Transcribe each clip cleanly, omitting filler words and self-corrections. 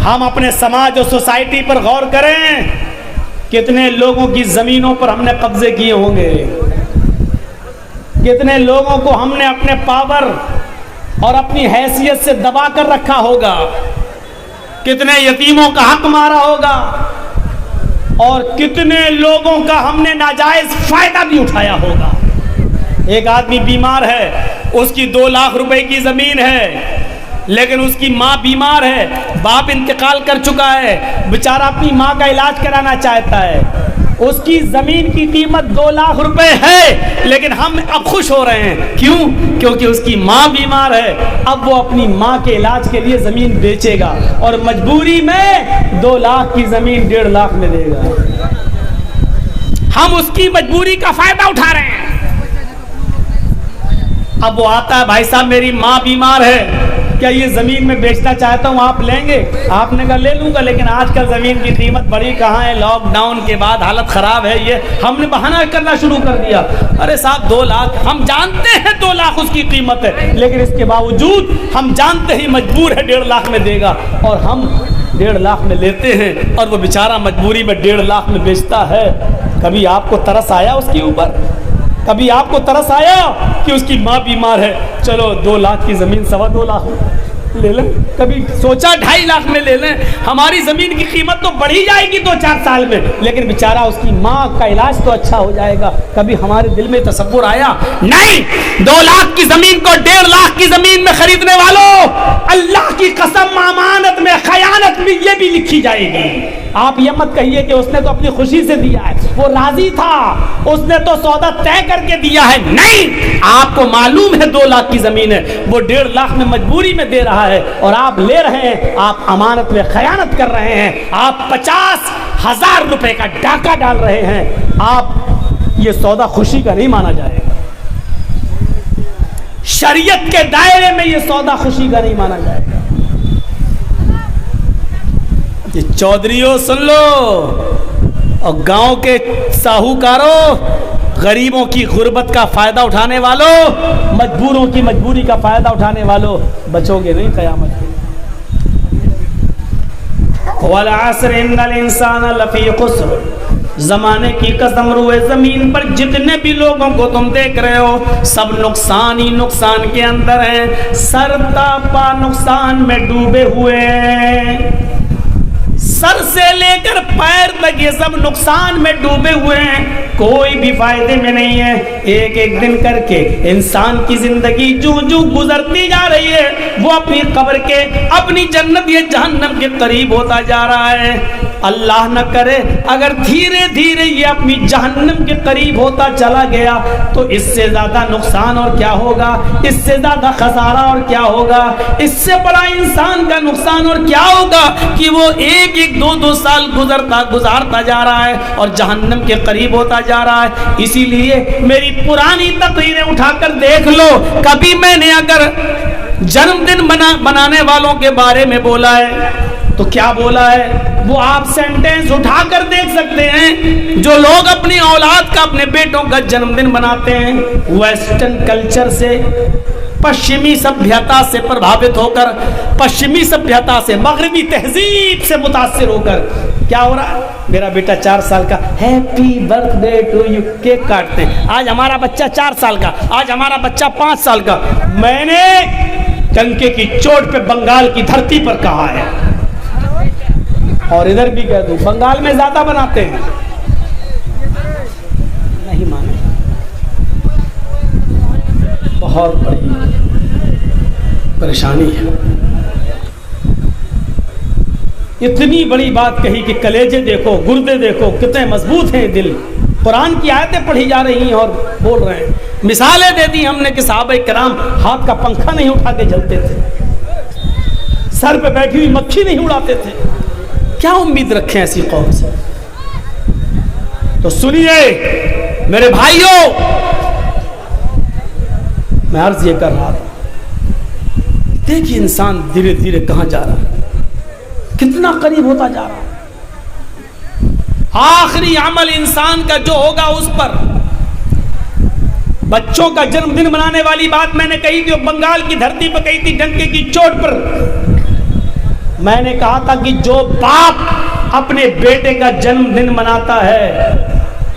ہم اپنے سماج اور سوسائٹی پر غور کریں، کتنے لوگوں کی زمینوں پر ہم نے قبضے کیے ہوں گے، کتنے لوگوں کو ہم نے اپنے پاور اور اپنی حیثیت سے دبا کر رکھا ہوگا، کتنے یتیموں کا حق مارا ہوگا، اور کتنے لوگوں کا ہم نے ناجائز فائدہ بھی اٹھایا ہوگا۔ ایک آدمی بیمار ہے، اس کی 2 لاکھ روپے کی زمین ہے، لیکن اس کی ماں بیمار ہے، باپ انتقال کر چکا ہے، بیچارہ اپنی ماں کا علاج کرانا چاہتا ہے، اس کی زمین کی قیمت 2 لاکھ روپے ہے، لیکن ہم اب خوش ہو رہے ہیں، کیوں؟ کیونکہ اس کی ماں بیمار ہے، اب وہ اپنی ماں کے علاج کے لیے زمین بیچے گا اور مجبوری میں 2 لاکھ کی زمین 1.5 لاکھ میں دے گا۔ ہم اس کی مجبوری کا فائدہ اٹھا رہے ہیں۔ اب وہ آتا ہے، بھائی صاحب میری ماں بیمار ہے، کیا یہ زمین میں بیچنا چاہتا ہوں، آپ لیں گے؟ آپ نے کہا لے لوں گا، لیکن آج کل زمین کی قیمت بڑی کہاں ہے، لاک ڈاؤن کے بعد حالت خراب ہے، یہ ہم نے بہانہ کرنا شروع کر دیا۔ ارے صاحب 2 لاکھ، ہم جانتے ہیں 2 لاکھ اس کی قیمت ہے، لیکن اس کے باوجود ہم جانتے ہی مجبور ہے 1.5 لاکھ میں دے گا، اور ہم 1.5 لاکھ میں لیتے ہیں اور وہ بیچارہ مجبوری میں 1.5 لاکھ میں بیچتا ہے۔ کبھی آپ کو ترس آیا اس کے اوپر؟ کبھی آپ کو ترس آیا کہ اس کی ماں بیمار ہے، چلو 2 لاکھ کی زمین 2.25 لاکھ لے لیں؟ کبھی سوچا 2.5 لاکھ میں لے لیں؟ ہماری زمین کی قیمت تو بڑھی جائے گی 2-4 سال میں، لیکن بیچارہ اس کی ماں کا علاج تو اچھا ہو جائے گا۔ کبھی ہمارے دل میں تصور آیا؟ نہیں، 2 لاکھ کی زمین کو 1.5 لاکھ کی زمین میں خریدنے والوں، اللہ کی قسم امانت میں خیانت بھی یہ بھی لکھی جائے گی۔ آپ یہ مت کہیے کہ اس نے تو اپنی خوشی سے دیا ہے، وہ راضی تھا، اس نے تو سودا طے کر کے دیا ہے۔ نہیں، آپ کو معلوم ہے 2 لاکھ کی زمین ہے، وہ 1.5 لاکھ میں مجبوری میں دے رہا ہے، اور آپ لے رہے ہیں، آپ امانت میں خیانت کر رہے ہیں، آپ 50,000 روپے کا ڈاکہ ڈال رہے ہیں۔ آپ یہ سودا خوشی کا نہیں مانا جائے گا، شریعت کے دائرے میں یہ سودا خوشی کا نہیں مانا جائے گا۔ یہ چودھریوں سن لو، اور گاؤں کے ساہوکاروں، غریبوں کی غربت کا فائدہ اٹھانے والوں، مجبوروں کی مجبوری کا فائدہ اٹھانے والوں، بچو گے نہیں قیامت میں۔ وَالْعَصْرِ إِنَّ الْإِنسَانَ لَفِي خُسْرٍ، زمانے کی قسم روئے زمین پر جتنے بھی لوگوں کو تم دیکھ رہے ہو، سب نقصان ہی نقصان کے اندر ہیں، سر تا پا نقصان میں ڈوبے ہوئے ہیں، سر سے لے کر پیر تک یہ سب نقصان میں ڈوبے ہوئے ہیں، کوئی بھی فائدے میں نہیں ہے۔ ایک ایک دن کر کے انسان کی زندگی جو جو گزرتی جا رہی ہے، وہ اپنی قبر کے، اپنی جنت یا جہنم کے قریب ہوتا جا رہا ہے۔ اللہ نہ کرے اگر دھیرے دھیرے یہ اپنی جہنم کے قریب ہوتا چلا گیا تو اس سے زیادہ نقصان اور کیا ہوگا، اس سے زیادہ خسارہ اور کیا ہوگا، اس سے بڑا انسان کا نقصان اور کیا ہوگا کہ وہ ایک ایک 2 سال گزارتا جا رہا ہے اور جہنم کے قریب ہوتا جا رہا ہے۔ اسی لیے میری پرانی تقریریں اٹھا کر دیکھ لو، کبھی میں نے اگر جنم دن منانے والوں کے بارے میں بولا ہے تو کیا بولا ہے، وہ آپ سینٹینس اٹھا کر دیکھ سکتے ہیں۔ جو لوگ اپنی اولاد کا، اپنے بیٹوں کا جنم دن مناتے ہیں، ویسٹرن کلچر سے، پشچمی سبھیتا سے پربھاوت ہو کر، پشچمی سبھیتا سے، مغربی تہذیب سے متاثر ہو کر کیا ہو رہا ہے، میرا بیٹا 4 سال کا، ہیپی برتھ ڈے ٹو یو، کیک کاٹتے ہیں، آج ہمارا بچہ 4 سال کا، آج ہمارا بچہ 5 سال کا۔ میں نے ٹنکے کی چوٹ پہ بنگال کی دھرتی پر کہا ہے، اور ادھر بھی کہہ دوں، بنگال میں زیادہ بناتے ہیں، نہیں مانے، بہت بڑی پریشانی ہے۔ اتنی بڑی بات کہی کہ کلیجے دیکھو، گردے دیکھو کتنے مضبوط ہیں دل، قرآن کی آیتیں پڑھی جا رہی ہیں اور بول رہے ہیں، مثالیں دے دی ہم نے کہ صحابہ کرام ہاتھ کا پنکھا نہیں اٹھا کے جلتے تھے، سر پہ بیٹھی ہوئی مکھی نہیں اڑاتے تھے۔ کیا امید رکھیں ایسی قوم سے؟ تو سنیے میرے بھائیوں، میں عرض یہ کر رہا تھا، دیکھیے انسان دھیرے دھیرے کہاں جا رہا ہے، کتنا قریب ہوتا جا رہا ہے۔ آخری عمل انسان کا جو ہوگا اس پر، بچوں کا جنم دن منانے والی بات میں نے کہی تھی، بنگال کی دھرتی پہ کہی تھی، ڈنکے کی چوٹ پر، میں نے کہا تھا کہ جو باپ اپنے بیٹے کا جنم دن مناتا ہے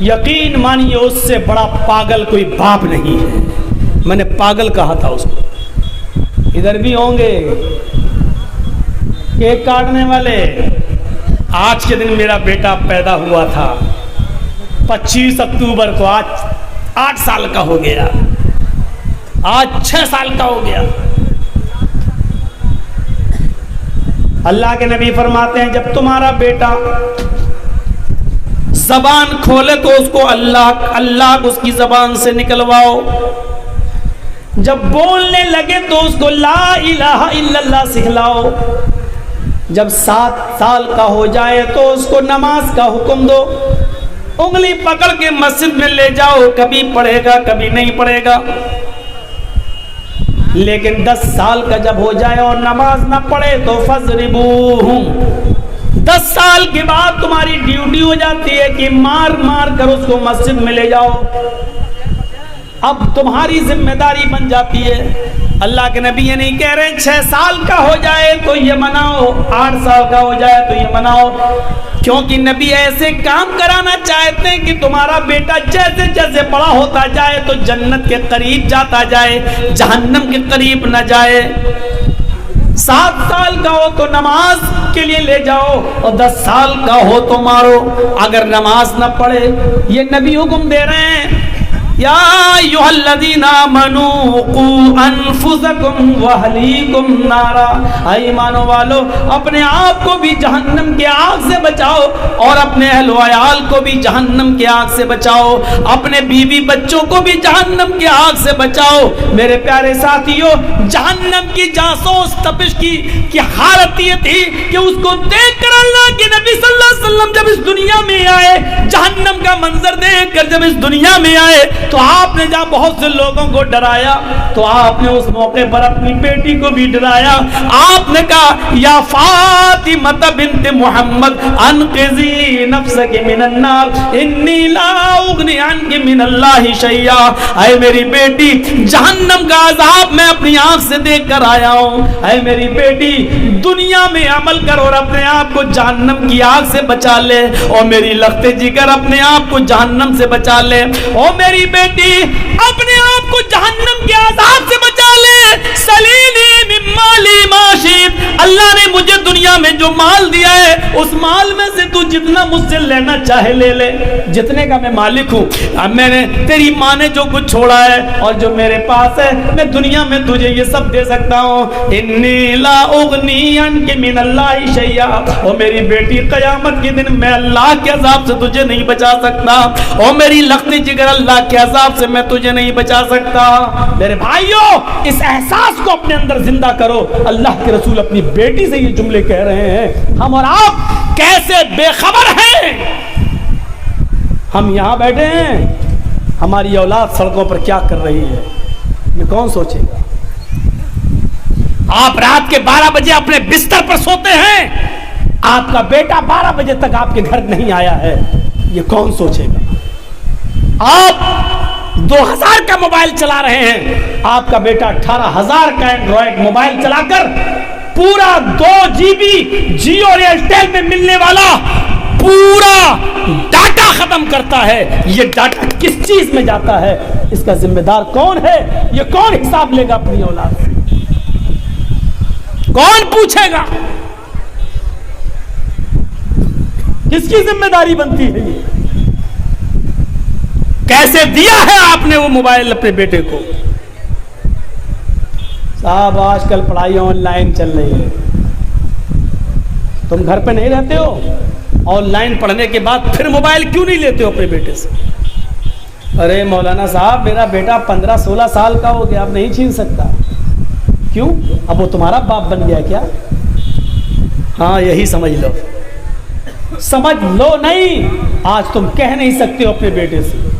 یقین مانیے اس سے بڑا پاگل کوئی باپ نہیں ہے. میں نے پاگل کہا تھا اس کو. ادھر بھی ہوں گے کیک کاٹنے والے. آج کے دن میرا بیٹا پیدا ہوا تھا 25 اکتوبر کو. آج 8 سال کا ہو گیا, آج 6 سال کا ہو گیا. اللہ کے نبی فرماتے ہیں جب تمہارا بیٹا زبان کھولے تو اس کو اللہ اس کی زبان سے نکلواؤ. جب بولنے لگے تو اس کو لا الہ الا اللہ سکھلاؤ. جب 7 سال کا ہو جائے تو اس کو نماز کا حکم دو. انگلی پکڑ کے مسجد میں لے جاؤ, کبھی پڑھے گا کبھی نہیں پڑھے گا. لیکن 10 سال کا جب ہو جائے اور نماز نہ پڑھے تو فضربوہم. 10 سال کے بعد تمہاری ڈیوٹی ہو جاتی ہے کہ مار مار کر اس کو مسجد میں لے جاؤ. اب تمہاری ذمہ داری بن جاتی ہے. اللہ کے نبی یہ نہیں کہہ رہے 6 سال کا ہو جائے تو یہ مناؤ, 8 سال کا ہو جائے تو یہ مناؤ, کیونکہ نبی ایسے کام کرانا چاہتے ہیں کہ تمہارا بیٹا جیسے جیسے بڑا ہوتا جائے تو جنت کے قریب جاتا جائے, جہنم کے قریب نہ جائے. 7 سال کا ہو تو نماز کے لیے لے جاؤ اور 10 سال کا ہو تو مارو اگر نماز نہ پڑھے. یہ نبی حکم دے رہے ہیں یا ایھا الذین آمنوا قوا انفسکم واہلیکم نارا. اے ایمانو والو اپنے آپ کو بھی جہنم کے آگ سے بچاؤ اور اپنے اہل و عیال کو بھی جہنم کے آگ سے بچاؤ, اپنے بیوی بچوں کو بھی جہنم کے آگ سے بچاؤ. میرے پیارے ساتھیو, جہنم کی جاسوس تپش کی حالت یہ تھی کہ اس کو دیکھ کر اللہ کے نبی صلی اللہ علیہ وسلم جب اس دنیا میں آئے, جہنم کا منظر دیکھ کر جب اس دنیا میں آئے تو آپ نے جہاں بہت سے لوگوں کو ڈرایا تو آپ نے اس موقع پر اپنی بیٹی کو بھی ڈرایا. آپ نے کہا یا فاطمہ بنت محمد انقذی نفسک من النار انی لا اغنی عنک من اللہ شیئا. اے میری بیٹی جہنم کا عذاب میں اپنی آنکھ سے دیکھ کر آیا ہوں. اے میری بیٹی دنیا میں عمل کر اور اپنے آپ کو جہنم کی آگ سے بچا لے, اور میری لخت جگر اپنے آپ کو جہنم سے بچا لے. اور میری بیٹی اپنے آپ کو جہنم کے عذاب سے بچا لے. سلیلی من مالی ما شئت. اللہ نے مجھے دنیا میں جو مال دیا ہے اس مال میں سے تو جتنا مجھ سے لینا چاہے لے لے, جتنے کا میں مالک ہوں. اب میں نے تیری ماں نے جو کچھ چھوڑا ہے اور جو میرے پاس ہے میں دنیا میں تجھے یہ سب دے سکتا ہوں. انی لا اغنی عنک من اللہ شیئا. اور میری بیٹی قیامت کے دن میں اللہ کے عذاب سے تجھے نہیں بچا سکتا, اور میری لخت جگر اللہ کے عذاب سے میں تجھے نہیں بچا سکتا. میرے بھائیو اس احساس کو اپنے اندر زندہ کرو. اللہ کے رسول اپنی بیٹی سے یہ جملے کہہ رہے ہیں. ہم اور آپ کیسے بے خبر ہیں. ہم یہاں بیٹھے ہیں, ہماری اولاد سڑکوں پر کیا کر رہی ہے یہ کون سوچے گا. آپ رات کے 12 بجے اپنے بستر پر سوتے ہیں, آپ کا بیٹا 12 بجے تک آپ کے گھر نہیں آیا ہے, یہ کون سوچے گا. آپ 2000 کا موبائل چلا رہے ہیں, آپ کا بیٹا 18,000 کا اینڈرائڈ موبائل چلا کر پورا 2 GB جیو اور ایئرٹیل میں ملنے والا پورا ڈاٹا ختم کرتا ہے. یہ ڈاٹا کس چیز میں جاتا ہے, اس کا ذمہ دار کون ہے, یہ کون حساب لے گا اپنی اولاد سے, کون پوچھے گا, کس کی ذمہ داری بنتی ہے یہ. کیسے دیا ہے آپ نے وہ موبائل اپنے بیٹے کو. صاحب آج کل پڑھائی آن لائن چل رہی ہے, تم گھر پہ نہیں رہتے ہو, آن لائن پڑھنے کے بعد پھر موبائل کیوں نہیں لیتے ہو اپنے بیٹے سے. ارے مولانا صاحب میرا بیٹا 15-16 سال کا ہو گیا, اب نہیں چھین سکتا. کیوں, اب وہ تمہارا باپ بن گیا کیا. ہاں یہی سمجھ لو, سمجھ لو. نہیں, آج تم کہہ نہیں سکتے ہو اپنے بیٹے سے